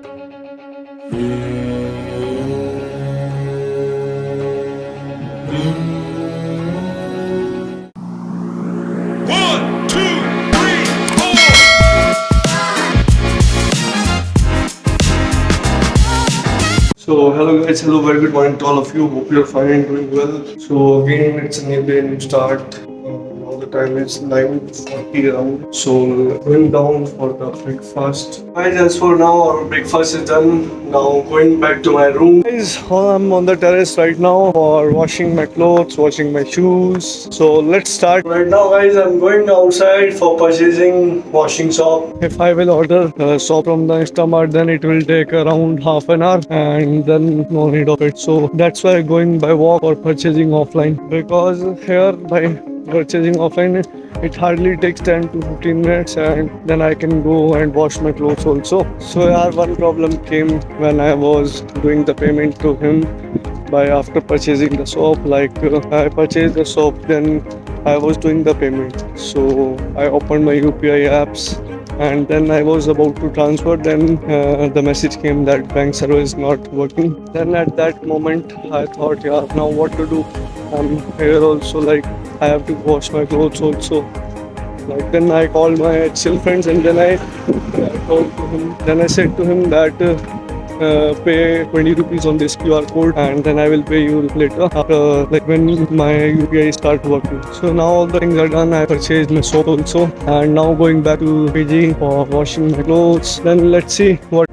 So hello guys, hello, very good morning to all of you. Hope you're fine and doing well. So again, it's a new day, new start. Now the time is 9:40 around. So going down for the breakfast. Guys, as for now, our breakfast is done. Now going back to my room. Guys, I'm on the terrace right now for washing my clothes, washing my shoes. So let's start. Right now, guys, I'm going outside for purchasing washing soap. If I will order soap from the Instamart, then it will take around half an hour, and then no need of it. So that's why going by walk or purchasing offline, because here by purchasing offline it hardly takes 10 to 15 minutes, and then I can go and wash my clothes also. So yeah, one problem came when I was doing the payment to him by after purchasing the soap. I purchased the soap, then I was doing the payment. So I opened my UPI apps, and then I was about to transfer. Then the message came that bank server is not working. Then at that moment I thought, yeah, now what to do? I'm here also, like I have to wash my clothes also. Like then I called my chill friends, and then I told to him. Then I said to him that pay 20 rupees on this QR code, and then I will pay you later after, like when my UPI start working. So now all the things are done. I purchased my soap also, and now going back to PG for washing my clothes. Then let's see what.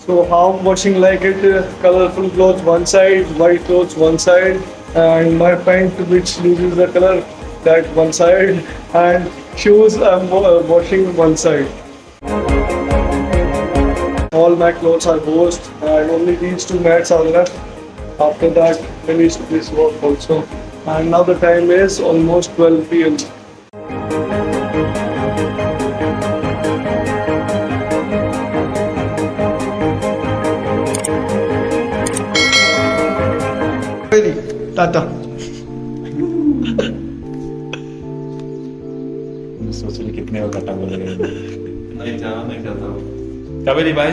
So how I'm washing like it, colorful clothes one side, white clothes one side, and my pant which loses the color, that one side, and shoes I'm washing one side. All my clothes are washed, and only these two mats are left. After that, finish this work also. And now the time is almost 12 p.m. Tata. सोच रही कितने और घटा बोलेगा। नहीं जाना, नहीं जाता हूँ। Kaveri bye.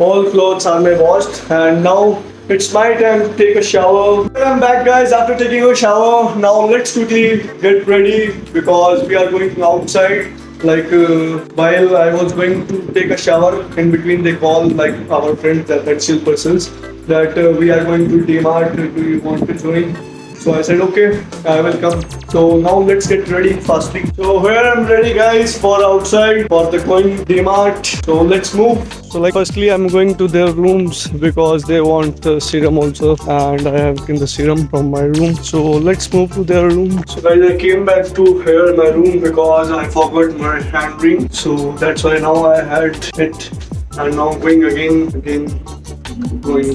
All clothes are my washed, and now it's my time to take a shower. I'm back, guys, after taking a shower. Now let's quickly get ready because we are going outside. While I was going to take a shower, in between they call like our friends, that chill persons, that we are going to DMart. Do you want to join? So I said okay, I will come. So now let's get ready fastly. So here I'm ready, guys, for outside for the going DMart. So let's move. So firstly I'm going to their rooms because they want serum also, and I have taken the serum from my room. So let's move to their room. So guys, I came back to here my room because I forgot my hand ring. So that's why now I had it, and now going again.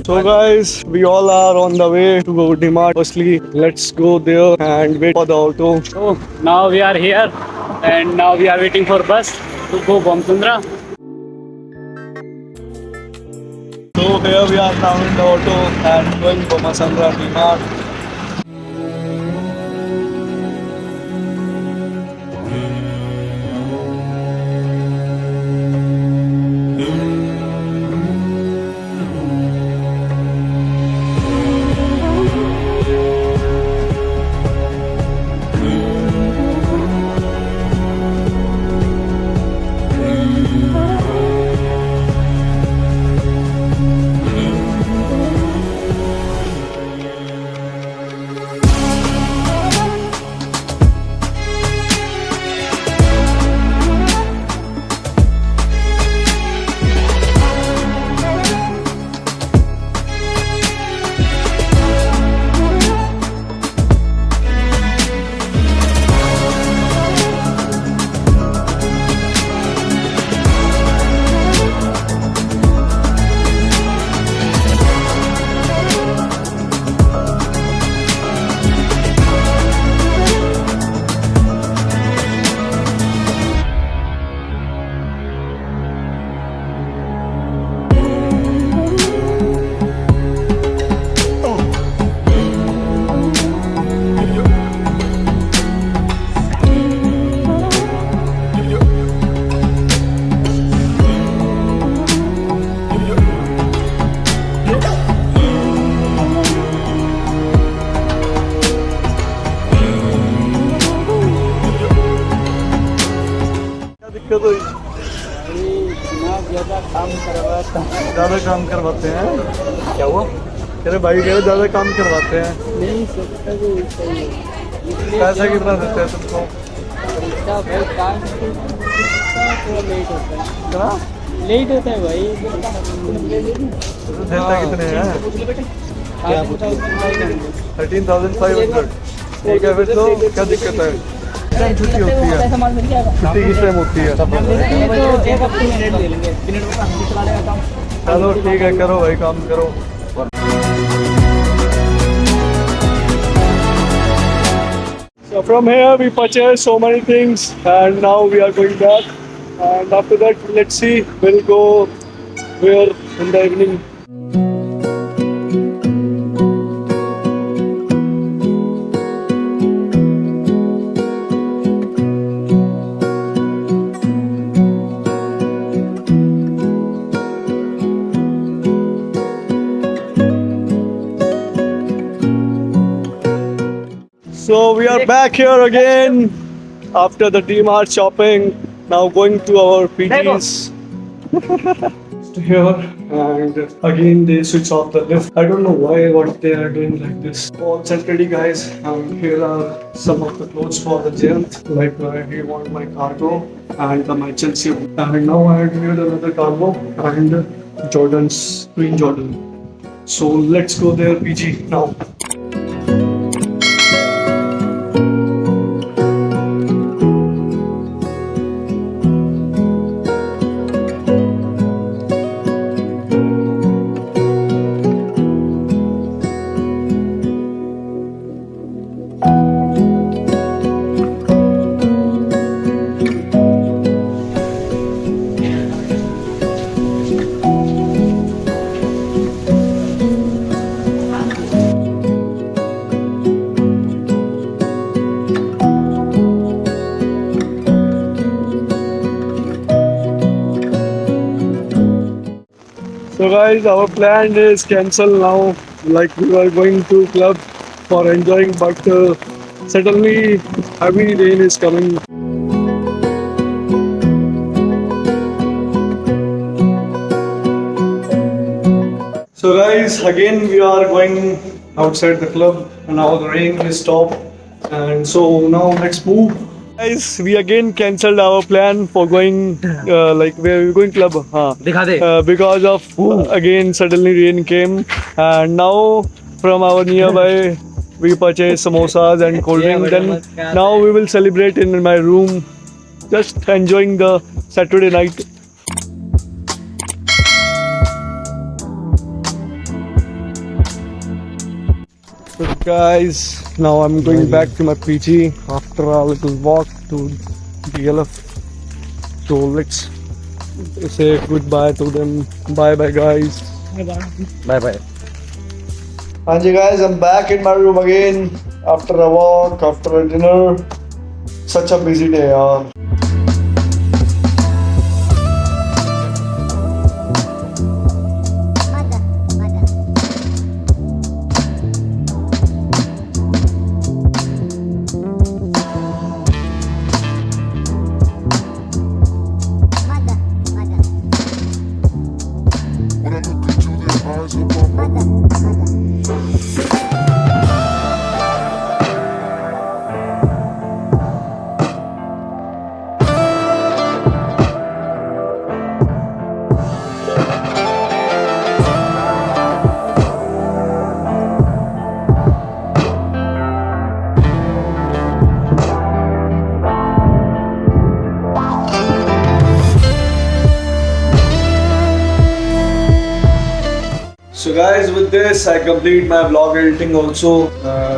So guys, we all are on the way to go DMart. Firstly, let's go there and wait for the auto. So now we are here, and now we are waiting for bus to go Bomtundra. So here we are now in the auto and going for Masandra DMart. दिक्कत हुई? इतना ज्यादा काम करवाता हूँ। ज्यादा काम करवाते हैं? क्या हुआ? कह रहे भाई कह रहे ज्यादा काम करवाते हैं। नहीं सकता भी सही है। इसलिए पैसा जो कितना देते हैं तुमको? पैसा भाई काम थोड़ा लेट होता है। कितना लेट होता है भाई। देता कितने हैं? क्या 13,500। ठीक है फिर तो क्या दिक्कत है? किस टाइम छुट्टी होती है? छुट्टी किस टाइम होती है? एक हफ्ते में ले लेंगे। चलो ठीक है, करो भाई काम करो। So from here we purchased so many things and now we are going back, and after that let's see we'll go where in the evening. So we are back here again after the D-Mart shopping. Now going to our PGs. Here and again they switch off the lift. I don't know what they are doing like this. All set ready guys, and here are some of the clothes for the gent. Like he want my cargo and my Chelsea. And now I had wear another cargo and Jordan's green Jordan. So let's go there PG now. So guys, our plan is cancelled now. Like we were going to club for enjoying, but suddenly heavy rain is coming. So guys, again we are going outside the club, and now the rain is stopped, and so now let's move. Guys, we again cancelled our plan for going like where we going club. दिखा दे। Because of again suddenly rain came, and now from our nearby we purchased samosas and cold drink. Then now we will celebrate in my room, just enjoying the Saturday night. So guys, now I'm going back to my PG after a little walk to DLF. So let's say goodbye to them. Bye bye guys. Bye bye. Anji guys, I'm back in my room again after a walk, after a dinner. Such a busy day, yaar. So guys, with this I complete my vlog editing also.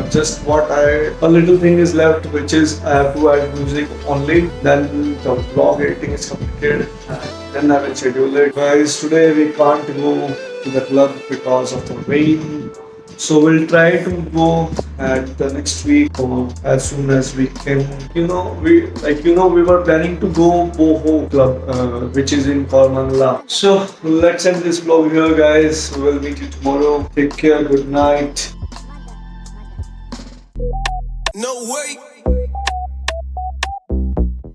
Just a little thing is left, which is I have to add music only. Then the vlog editing is completed, and then I will schedule it. Guys, today we can't go to the club because of the rain. So we'll try to go at the next week or as soon as we can. We were planning to go Boho Club, which is in Kormangala. So let's end this vlog here, guys. We'll meet you tomorrow. Take care. Good night. No way.